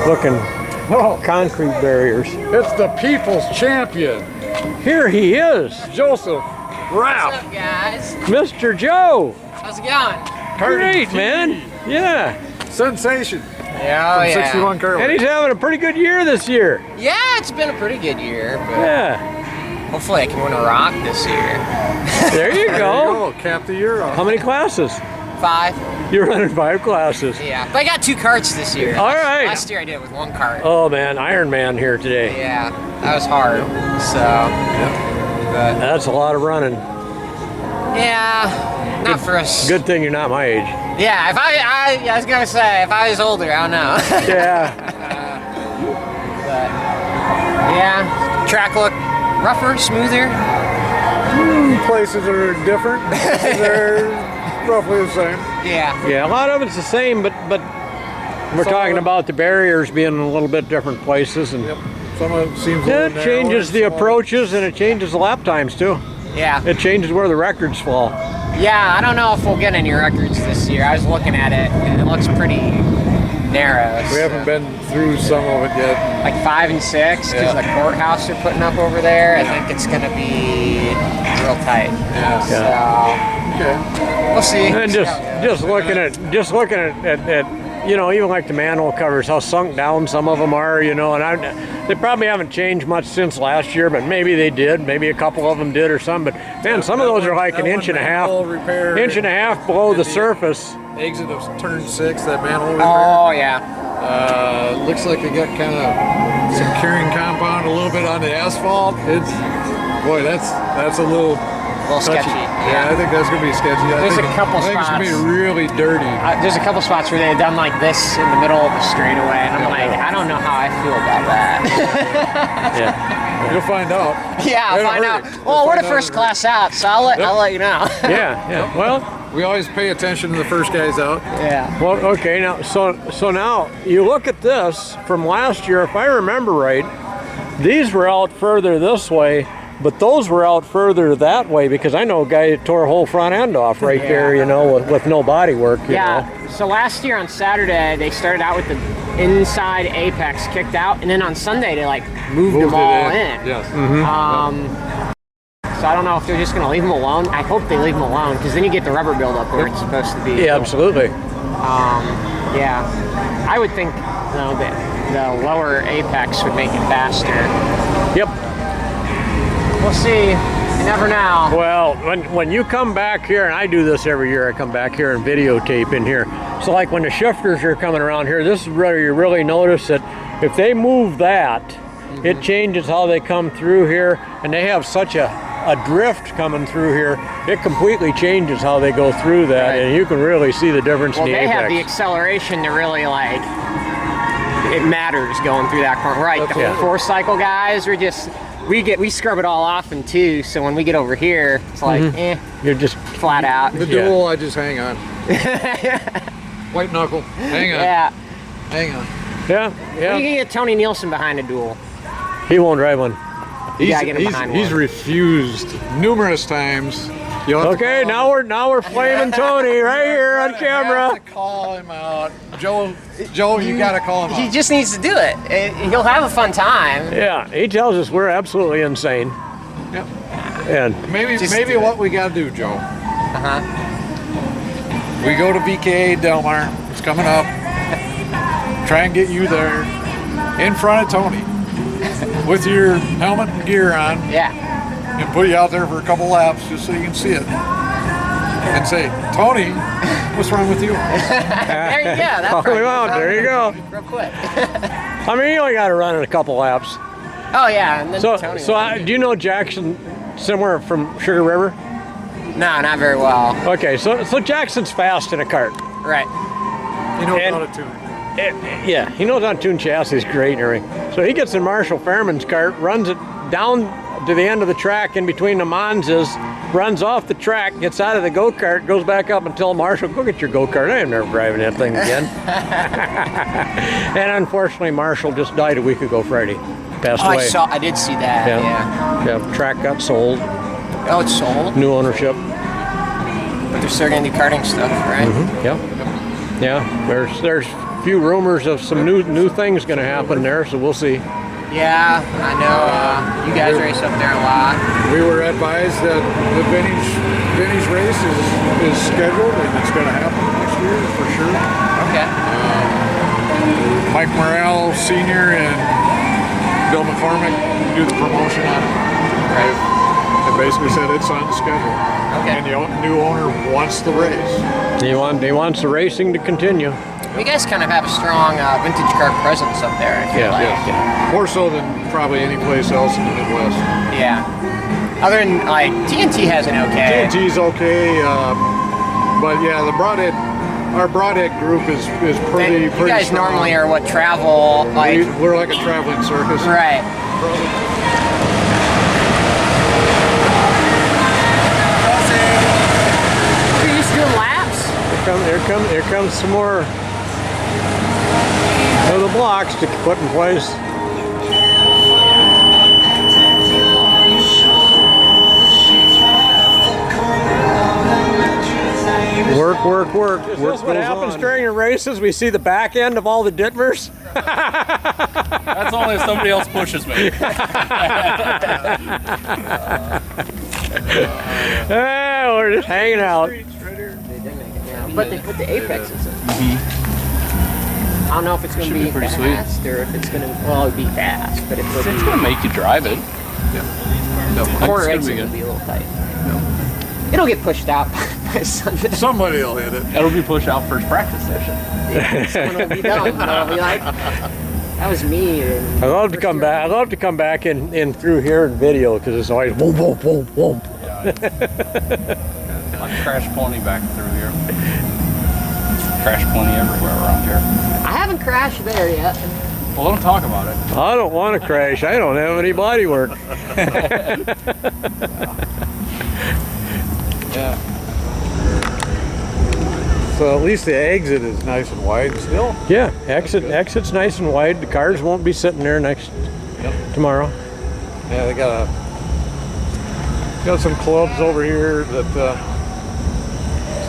looking concrete barriers. It's the people's champion. Here he is, Joseph Rapp. What's up, guys? Mr. Joe. How's it going? Great, man. Yeah. Sensation. Yeah, From 61 Kart. And he's having a pretty good year this year. Yeah, it's been a pretty good year, but Yeah. hopefully I can win a rock this year. There you There go. you go. Cap the year off. How many classes? 5. You're running 5 classes. Yeah, but I got 2 karts this year. All right. Last year I did it with 1 kart. Oh man, Iron Man here today. Yeah, that was hard. So, but That's a lot of running. yeah, not for us. Good thing you're not my age. Yeah, if I was gonna say if I was older, I don't know. Yeah. But yeah, track look rougher, smoother. Places are different. Places are roughly the same. Yeah. Yeah, a lot of it's the same, but we're talking about the barriers being in a little bit different places, and Yep. Some of it seems a yeah, little it changes the narrower, some of approaches and it changes the lap times too. Yeah. It changes where the records fall. Yeah, I don't know if we'll get any records this year. I was looking at it, and it looks pretty narrow. We haven't been through some of it yet. Like 5 and 6, because Yeah. the courthouse they're putting up over there. I think it's going to be real tight. Yeah. So Okay. we'll see. And just looking at you know, even like the manhole covers, how sunk down some of them are, you know, and they probably haven't changed much since last year, but maybe they did, maybe a couple of them did or something, but man, some of those are like an inch and a half below the surface. Exit of turn 6, that manhole repair. Oh, yeah. Looks like they got kind of some curing compound a little bit on the asphalt. It's, boy, that's a little touchy. sketchy. Yeah, I think that's gonna be sketcy. There's a couple I think it's gonna spots. be really dirty. There's a couple spots where they've done like this in the middle of the straightaway, and I'm like, I don't know how I feel about that. Yeah. You'll find out. Yeah, I'll It'll find hurt. out. You'll Well, we're find the out first it'll hurt. class out, so I'll let you know. Yeah. Well, We always pay attention to the first guys out. Yeah. well, okay. Now, so now you look at this from last year. If I remember right, these were out further this way, but those were out further that way because I know a guy that tore a whole front end off right there, you know, with no body work. You know. So last year on Saturday they started out with the inside apex kicked out, and then on Sunday they like moved them all in. Yes. So I don't know if they're just going to leave them alone. I hope they leave them alone because then you get the rubber buildup where it's supposed to be. Yeah, absolutely. Yeah. I would think that the lower apex would make it faster. Yep. We'll see. You never know. Well, when you come back here, and I do this every year, I come back here and videotape in here. So like when the shifters are coming around here, this is where you really notice that if they move that, it changes how they come through here, and they have such a drift coming through here, it completely changes how they go through that, and you can really see the difference Well, in the they apex. have the acceleration to really like, it matters going through that corner. Right, the Yeah. 4-cycle guys, we scrub it all off in 2, so when we get over here, it's like, You're just flat out. The dual, I just hang on. White knuckle. Hang on. Yeah. Hang on. yeah. You can get Tony Nielsen behind a duel. He won't drive one. gotta get him behind He's one. refused numerous times. You'll have to Okay, call him. now we're flaming Tony right here on You camera. have to call him out. Joe, you gotta call him He out. just needs to do it. He'll have a fun time. Yeah, he tells us we're absolutely insane. Yep. And Maybe Just maybe do what we gotta do, Joe. Uh-huh. We go to VKA Delmar. It's coming up. Try and get you there in front of Tony with your helmet and gear on, Yeah. and put you out there for a couple laps just so you can see it. And say, Tony, what's wrong with you? There you go. That's call him out. There you go. Real quick. I mean, you only got to run it a couple laps. Oh, yeah. And then So, Tony do you know Jackson somewhere from Sugar River? No, not very well. Okay, so Jackson's fast in a kart. Right. You know And- how to tune. Yeah, he knows how to tune chassis great and everything. So he gets in Marshall Fairman's kart, runs it down to the end of the track in between the Monzas, runs off the track, gets out of the go-kart, goes back up and tells Marshall, go get your go-kart. I am never driving that thing again. And unfortunately, Marshall just died a week ago Friday. Passed Oh, away. I did see that. Yeah. Yeah, track got sold, Oh, it's sold. new ownership. But they're still gonna do karting stuff, right? Yeah. Yeah, there's few rumors of some new things going to happen there, so we'll see. Yeah, I know. You guys race up there a lot. We were advised that the vintage race is scheduled and it's going to happen next year for sure. Okay. Mike Morrell Sr. and Bill McCormick do the promotion on it. Right. They basically said it's on the schedule. Okay. And the new owner wants the race. He wants the racing to continue. You guys kind of have a strong vintage car presence up there, I feel like. Yeah. More so than probably any place else in the Midwest. Yeah. Other than, like, TNT has an okay. TNT's okay, but yeah, our broadhead group is pretty You guys strong. normally are what, travel, like... We're like a traveling circus. Right. Are you just doing laps? Here comes some more of the blocks to put in place. Work. Is this what happens during the races? We see the back end of all the Dittmers. That's only if somebody else pushes me. We're just hanging out. But they put the apexes in. I don't know if it's going to be pretty fast or if it's going to, well, it would be fast, but It's gonna make you drive it. corner It's exit gonna will be be a little tight. It'll get pushed out by Sunday. Somebody will hit it. It'll be pushed out first practice session. Someone will be done. It'll be like, that was me. I love to come back. I love to come back in through here in video because it's always boom, boom, boom, boom. Like crash plenty back through here. Crash plenty everywhere around here. I haven't crashed there yet. Well, don't talk about it. I don't want to crash. I don't have any body work. Yeah. So at least the exit is nice and wide still. Yeah, exit's nice and wide. The cars won't be sitting there tomorrow. Yeah, they got some clubs over here that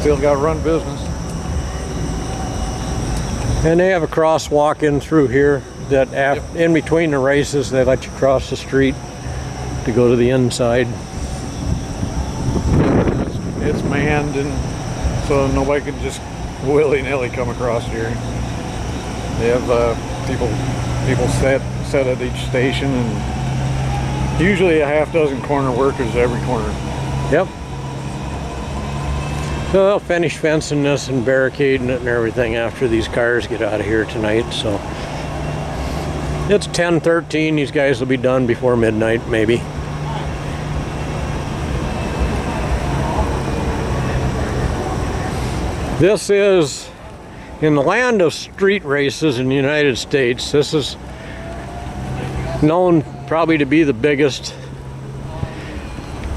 still got to run business. And they have a crosswalk in through here that in between the races they let you cross the street to go to the inside. It's manned, and so nobody can just willy-nilly come across here. They have people set at each station, and usually a half dozen corner workers every corner. Yep. So they'll finish fencing this and barricading it and everything after these cars get out of here tonight. So it's 10:13. These guys will be done before midnight, maybe. This is, in the land of street races in the United States, this is known probably to be the biggest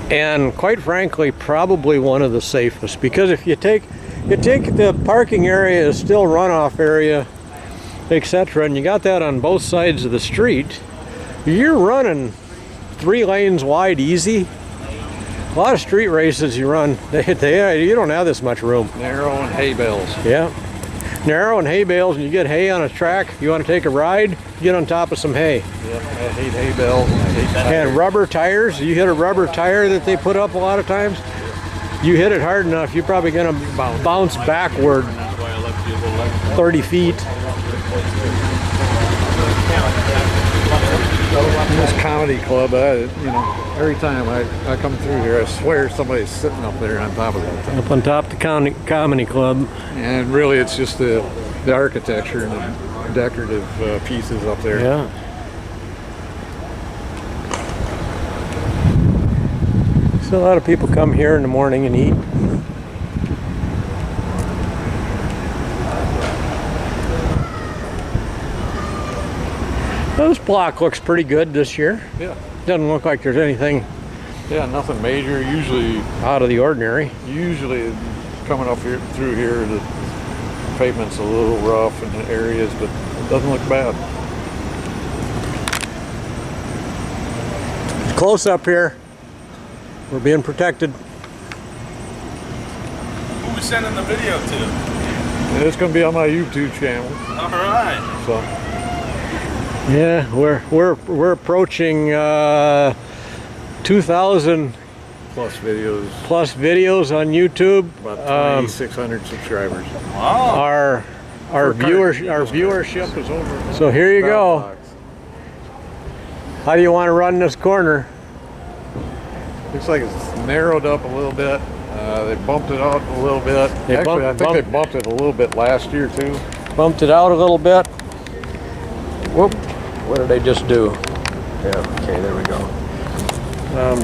and, quite frankly, probably one of the safest, because if you take the parking area is still runoff area, etc., and you got that on both sides of the street, you're running 3 lanes wide easy. A lot of street races you run, you don't have this much room. Narrow and hay bales. Yeah, narrow and hay bales, and you get hay on a track. You want to take a ride, get on top of some hay. Yeah, I hate hay bales. And I hate tires. And rubber tires. You hit a rubber tire that they put up a lot of times. You hit it hard enough, you're probably going to bounce backward 30 feet. In this comedy club, every time I come through here, I swear somebody's sitting up there on top of that thing. Up on top of the comedy club. And really, it's just the architecture and the decorative pieces up there. Yeah. So a lot of people come here in the morning and eat. This block looks pretty good this year. Yeah. Doesn't look like there's anything Yeah, nothing major. Usually out of the ordinary. Coming up here through here, the pavement's a little rough in the areas, but it doesn't look bad. It's close up here. We're being protected. Who we sending the video to? And it's going to be on my YouTube channel. All right. So Yeah, we're approaching 2,000 plus videos, on YouTube. about 2,600 subscribers. Wow. Our viewership is over. So here you go. Box. How do you want to run this corner? Looks like it's narrowed up a little bit. They bumped it out a little bit. They Actually, I think bumped- they bumped it a little bit last year too. Bumped it out a little bit. Whoop! What did I just do? Yeah. Okay, there we go.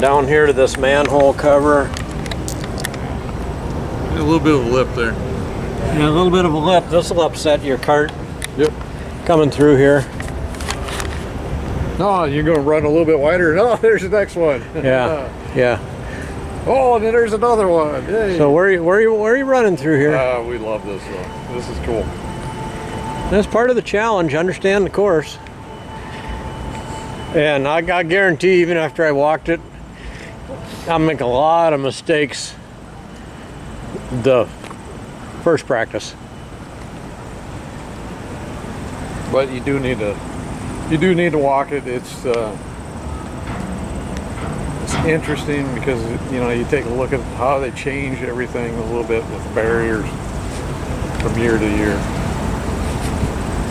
Down here to this manhole cover. A little bit of a lip there. Yeah, a little bit of a lip. This will upset your cart Yep. coming through here. No, you're going to run a little bit wider. No, there's the next one. Yeah. Yeah. Oh, and then there's another one. Yay. So where are you running through here? We love this one. This is cool. That's part of the challenge. Understand the course. And I guarantee, even after I walked it, I'll make a lot of mistakes the first practice. But you do need to walk it. It's interesting because you take a look at how they change everything a little bit with barriers from year to year.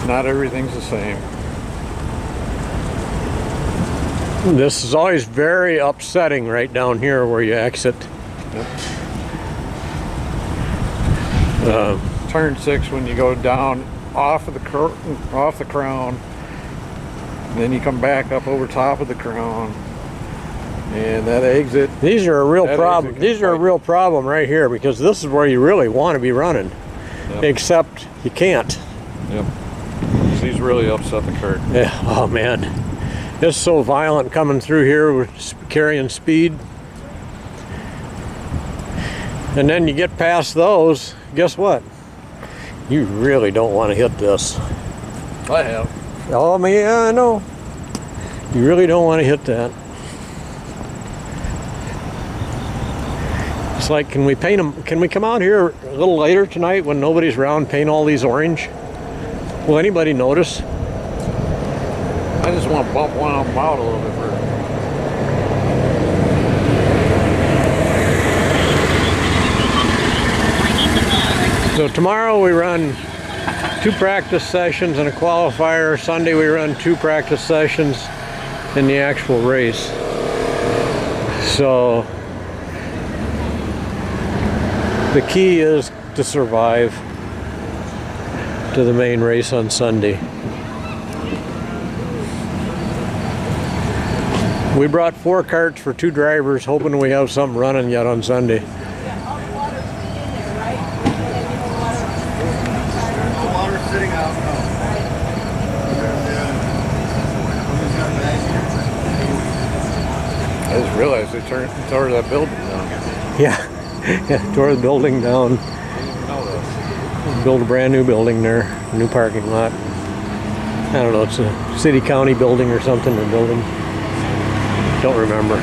Not everything's the same. This is always very upsetting right down here where you exit. Yep. Turn 6 when you go down off the crown, and then you come back up over top of the crown, and that exit. These are a real That problem. exit These are a real problem right here because this is where you really want to be running, Yep. except you can't. Yep. These really upset the cart. Yeah. Oh man, it's so violent coming through here with carrying speed. And then you get past those. Guess what? You really don't want to hit this. I have. Oh man, yeah, I know. You really don't want to hit that. It's like, can we paint them? Can we come out here a little later tonight when nobody's around, paint all these orange? Will anybody notice? I just want to bump one of them out a little bit further. So tomorrow we run 2 practice sessions and a qualifier. Sunday we run 2 practice sessions in the actual race. So the key is to survive to the main race on Sunday. We brought 4 carts for 2 drivers, hoping we have something running yet on Sunday. I just realized they tore that building down. Yeah, yeah, tore the building down. Build a brand new building there, new parking lot. I don't know, it's a city county building or something they're building. Don't remember.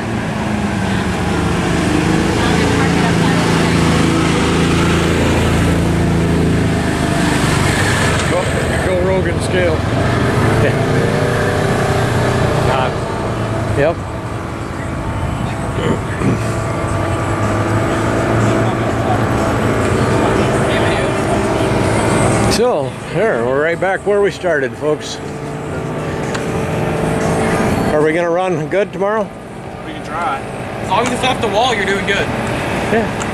Go Rogan scale. Yep. So, there, we're right back where we started, folks. Are we gonna run good tomorrow? We can try. As long as it's off the wall, you're doing good. Yeah.